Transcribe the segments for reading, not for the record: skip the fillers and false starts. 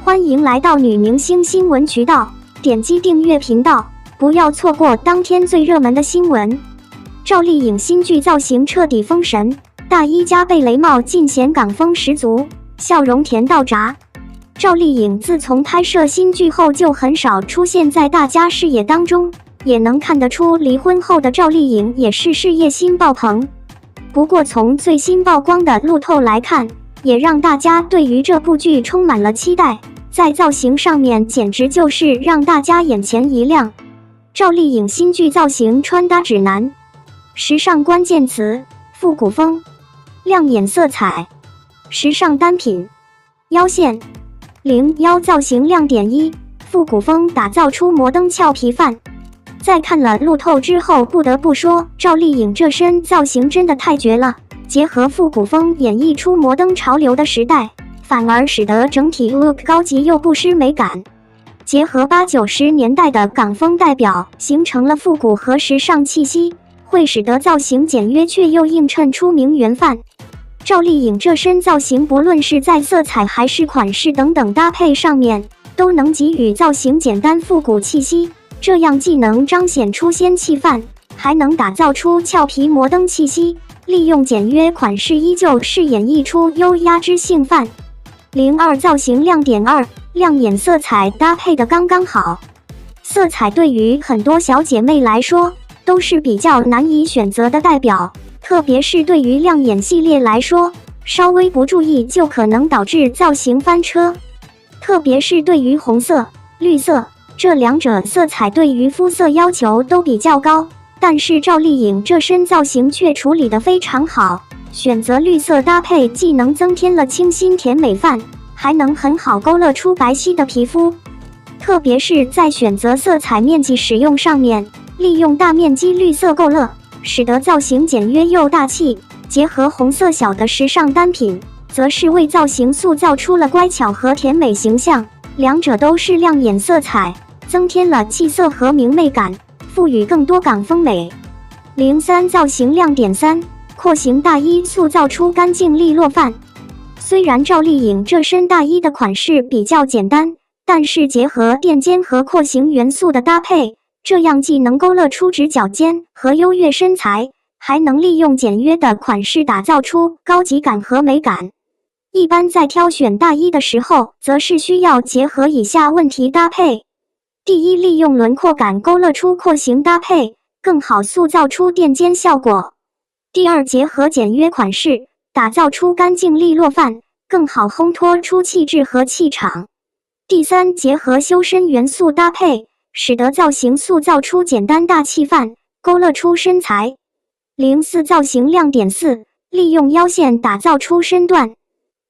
欢迎来到女明星新闻渠道，点击订阅频道，不要错过当天最热门的新闻。赵丽颖新剧造型彻底封神，大衣加贝雷帽尽显港风十足，笑容甜到炸。赵丽颖自从拍摄新剧后就很少出现在大家视野当中，也能看得出离婚后的赵丽颖也是事业心爆棚。不过从最新曝光的路透来看，也让大家对于这部剧充满了期待，在造型上面简直就是让大家眼前一亮。赵丽颖新剧造型穿搭指南，时尚关键词：复古风、亮眼色彩、时尚单品、腰线、零腰造型亮点一，复古风打造出摩登俏皮范。在看了路透之后，不得不说，赵丽颖这身造型真的太绝了。结合复古风演绎出摩登潮流的时代，反而使得整体 look 高级又不失美感。结合80、90年代的港风代表，形成了复古和时尚气息，会使得造型简约却又映衬出名媛范。赵丽颖这身造型不论是在色彩还是款式等等搭配上面，都能给予造型简单复古气息，这样既能彰显出仙气范，还能打造出俏皮摩登气息。利用简约款式依旧是演绎出优雅知性范。02造型亮点2，亮眼色彩搭配的刚刚好。色彩对于很多小姐妹来说都是比较难以选择的代表，特别是对于亮眼系列来说，稍微不注意就可能导致造型翻车。特别是对于红色、绿色这两者色彩对于肤色要求都比较高。但是赵丽颖这身造型却处理得非常好，选择绿色搭配既能增添了清新甜美范，还能很好勾勒出白皙的皮肤。特别是在选择色彩面积使用上面，利用大面积绿色勾勒，使得造型简约又大气。结合红色小的时尚单品，则是为造型塑造出了乖巧和甜美形象，两者都是亮眼色彩，增添了气色和明媚感，赋予更多港风美。03造型亮点3，廓形大衣塑造出干净利落范。虽然赵丽颖这身大衣的款式比较简单，但是结合垫肩和廓形元素的搭配，这样既能勾勒出直角肩和优越身材，还能利用简约的款式打造出高级感和美感。一般在挑选大衣的时候，则是需要结合以下问题搭配。第一，利用轮廓感勾勒出廓形搭配，更好塑造出垫肩效果。第二，结合简约款式，打造出干净利落范，更好烘托出气质和气场。第三，结合修身元素搭配，使得造型塑造出简单大气范，勾勒出身材。04造型亮点4，利用腰线打造出身段。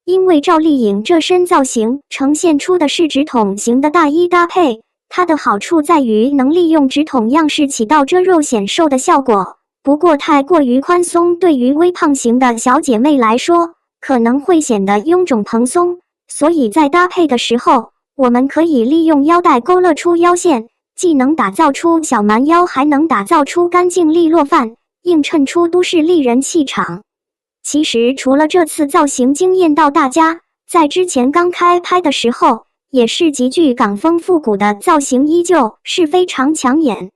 因为赵丽颖这身造型呈现出的是直筒型的大衣搭配，它的好处在于能利用直筒样式起到遮肉显瘦的效果，不过太过于宽松对于微胖型的小姐妹来说，可能会显得臃肿蓬松，所以在搭配的时候，我们可以利用腰带勾勒出腰线，既能打造出小蛮腰，还能打造出干净利落范，映衬出都市丽人气场。其实除了这次造型惊艳到大家，在之前刚开拍的时候，也是极具港风复古的造型，依旧是非常抢眼。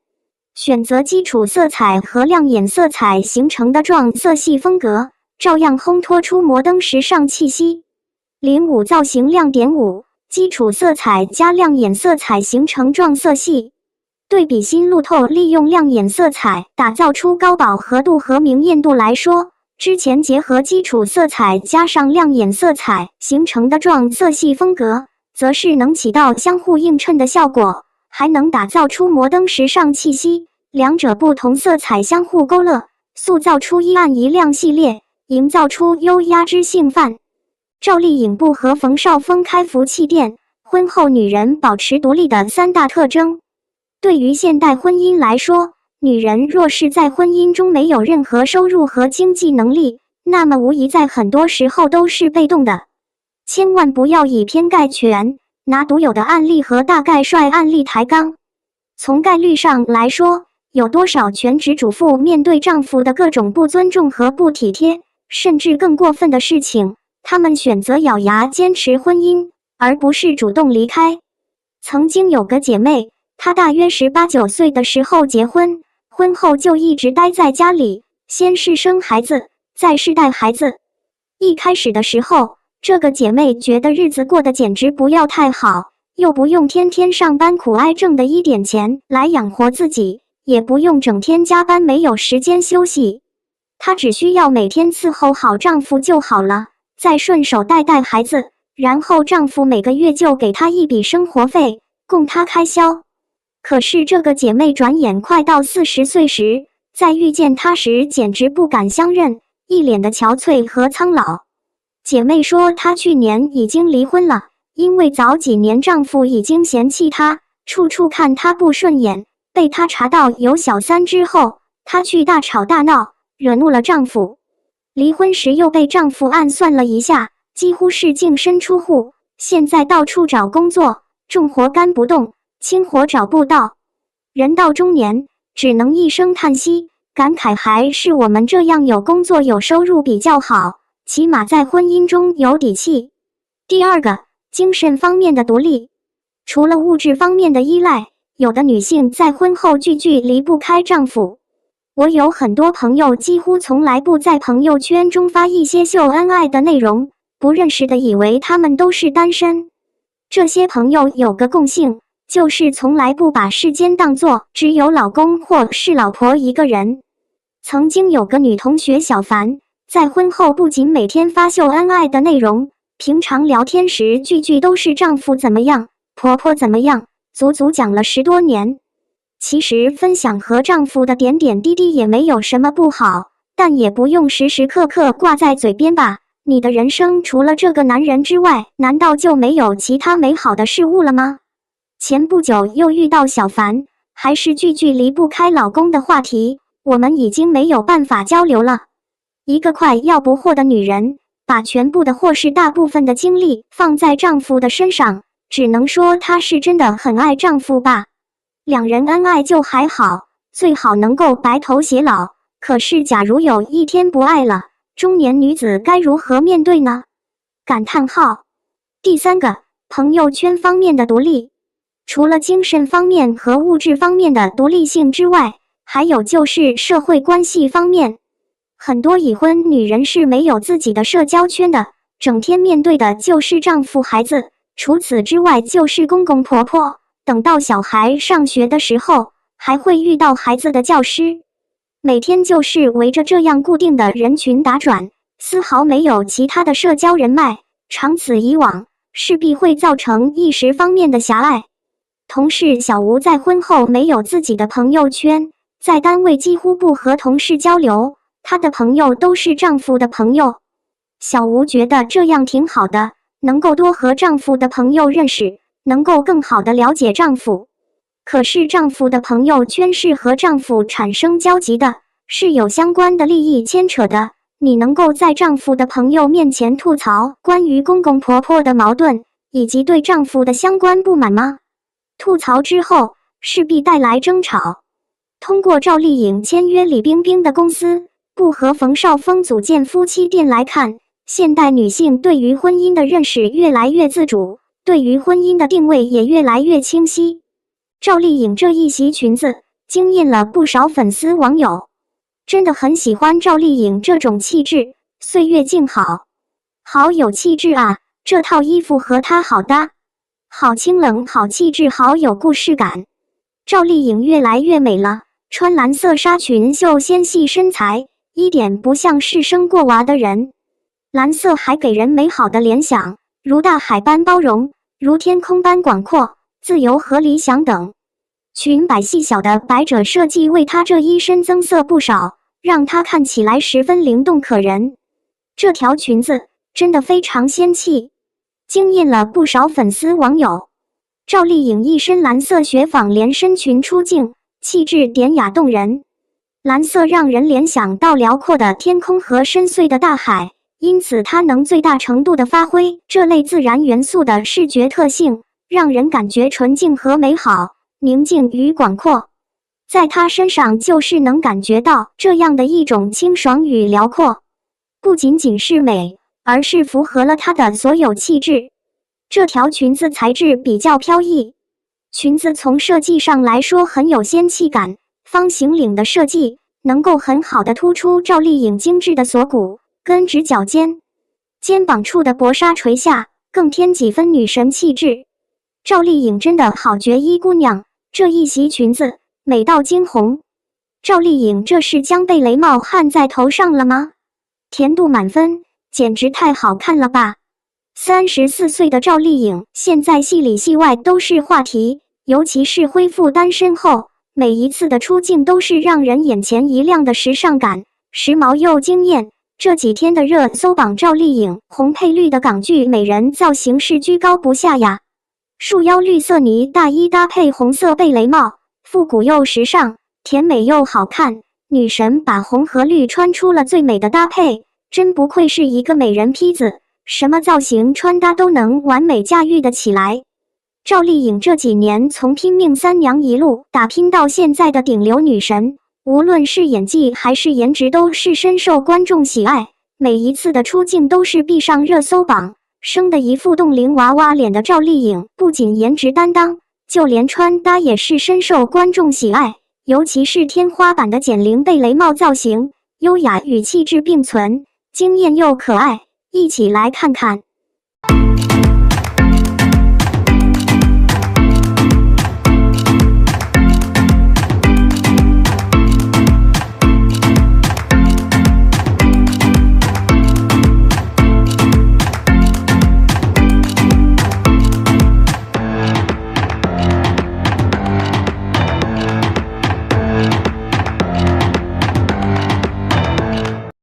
选择基础色彩和亮眼色彩形成的撞色系风格，照样烘托出摩登时尚气息。05造型亮点5，基础色彩加亮眼色彩形成撞色系。对比新路透利用亮眼色彩打造出高饱和度和明艳度来说，之前结合基础色彩加上亮眼色彩形成的撞色系风格，则是能起到相互映衬的效果，还能打造出摩登时尚气息。两者不同色彩相互勾勒，塑造出一暗一亮系列，营造出优雅知性范。赵丽颖不和冯绍峰开服气店，婚后女人保持独立的3大特征。对于现代婚姻来说，女人若是在婚姻中没有任何收入和经济能力，那么无疑在很多时候都是被动的。千万不要以偏概全，拿独有的案例和大概率案例抬杠。从概率上来说，有多少全职主妇面对丈夫的各种不尊重和不体贴，甚至更过分的事情，她们选择咬牙坚持婚姻，而不是主动离开。曾经有个姐妹，她大约18、19岁的时候结婚，婚后就一直待在家里，先是生孩子，再是带孩子。一开始的时候，这个姐妹觉得日子过得简直不要太好，又不用天天上班苦挨挣的1点钱来养活自己，也不用整天加班没有时间休息。她只需要每天伺候好丈夫就好了，再顺手带孩子，然后丈夫每个月就给她一笔生活费，供她开销。可是这个姐妹转眼快到40岁时，在遇见他时简直不敢相认，一脸的憔悴和苍老。姐妹说她去年已经离婚了，因为早几年丈夫已经嫌弃她，处处看她不顺眼，被她查到有小三之后，她去大吵大闹，惹怒了丈夫。离婚时又被丈夫暗算了一下，几乎是净身出户，现在到处找工作，重活干不动，轻活找不到。人到中年，只能一声叹息，感慨还是我们这样有工作有收入比较好，起码在婚姻中有底气。第二个，精神方面的独立。除了物质方面的依赖，有的女性在婚后句离不开丈夫。我有很多朋友几乎从来不在朋友圈中发一些秀恩爱的内容，不认识的以为他们都是单身。这些朋友有个共性，就是从来不把世间当作只有老公或是老婆一个人。曾经有个女同学小凡，在婚后不仅每天发秀恩爱的内容，平常聊天时句都是丈夫怎么样，婆婆怎么样，足足讲了10多年。其实分享和丈夫的点点滴滴也没有什么不好，但也不用时时刻刻挂在嘴边吧。你的人生除了这个男人之外，难道就没有其他美好的事物了吗？前不久又遇到小凡，还是句离不开老公的话题，我们已经没有办法交流了。一个快要不惑的女人，把全部的或是大部分的精力放在丈夫的身上，只能说她是真的很爱丈夫吧。两人恩爱就还好，最好能够白头偕老。可是假如有一天不爱了，中年女子该如何面对呢？感叹号。第三个，朋友圈方面的独立。除了精神方面和物质方面的独立性之外，还有就是社会关系方面。很多已婚女人是没有自己的社交圈的，整天面对的就是丈夫孩子，除此之外就是公公婆婆，等到小孩上学的时候，还会遇到孩子的教师。每天就是围着这样固定的人群打转，丝毫没有其他的社交人脉，长此以往，势必会造成一时方面的狭隘。同事小吴在婚后没有自己的朋友圈，在单位几乎不和同事交流，她的朋友都是丈夫的朋友。小吴觉得这样挺好的，能够多和丈夫的朋友认识，能够更好地了解丈夫。可是丈夫的朋友圈是和丈夫产生交集的，是有相关的利益牵扯的。你能够在丈夫的朋友面前吐槽关于公公婆婆的矛盾，以及对丈夫的相关不满吗？吐槽之后，势必带来争吵。通过赵丽颖签约李冰冰的公司，不和冯绍峰组建夫妻店来看，现代女性对于婚姻的认识越来越自主，对于婚姻的定位也越来越清晰。赵丽颖这一袭裙子惊艳了不少粉丝网友，真的很喜欢赵丽颖这种气质，岁月静好，好有气质啊，这套衣服和她好搭，好清冷，好气质，好有故事感。赵丽颖越来越美了，穿蓝色纱裙秀纤细身材，一点不像是生过娃的人。蓝色还给人美好的联想，如大海般包容，如天空般广阔，自由和理想等。裙摆细小的百褶设计为她这一身增色不少，让她看起来十分灵动可人。这条裙子真的非常仙气，惊艳了不少粉丝网友。赵丽颖一身蓝色雪纺连身裙出镜，气质典雅动人。蓝色让人联想到辽阔的天空和深邃的大海，因此它能最大程度地发挥这类自然元素的视觉特性，让人感觉纯净和美好，宁静与广阔。在她身上就是能感觉到这样的一种清爽与辽阔，不仅仅是美，而是符合了她的所有气质。这条裙子材质比较飘逸，裙子从设计上来说很有仙气感，方形领的设计能够很好的突出赵丽颖精致的锁骨跟直角肩，肩膀处的薄纱垂下，更添几分女神气质。赵丽颖真的好绝衣姑娘，这一袭裙子美到惊鸿。赵丽颖这是将贝雷帽焊在头上了吗？甜度满分，简直太好看了吧！34岁的赵丽颖现在戏里戏外都是话题，尤其是恢复单身后，每一次的出镜都是让人眼前一亮的时尚感，时髦又惊艳。这几天的热搜榜，赵丽颖红配绿的港剧美人造型是居高不下呀。束腰绿色呢大衣搭配红色贝雷帽，复古又时尚，甜美又好看。女神把红和绿穿出了最美的搭配，真不愧是一个美人坯子，什么造型穿搭都能完美驾驭得起来。赵丽颖这几年从拼命三娘一路打拼到现在的顶流女神，无论是演技还是颜值都是深受观众喜爱，每一次的出镜都是必上热搜榜。生的一副冻龄娃娃脸的赵丽颖不仅颜值担当，就连穿搭也是深受观众喜爱，尤其是天花板的减龄贝雷帽造型，优雅与气质并存，惊艳又可爱。一起来看看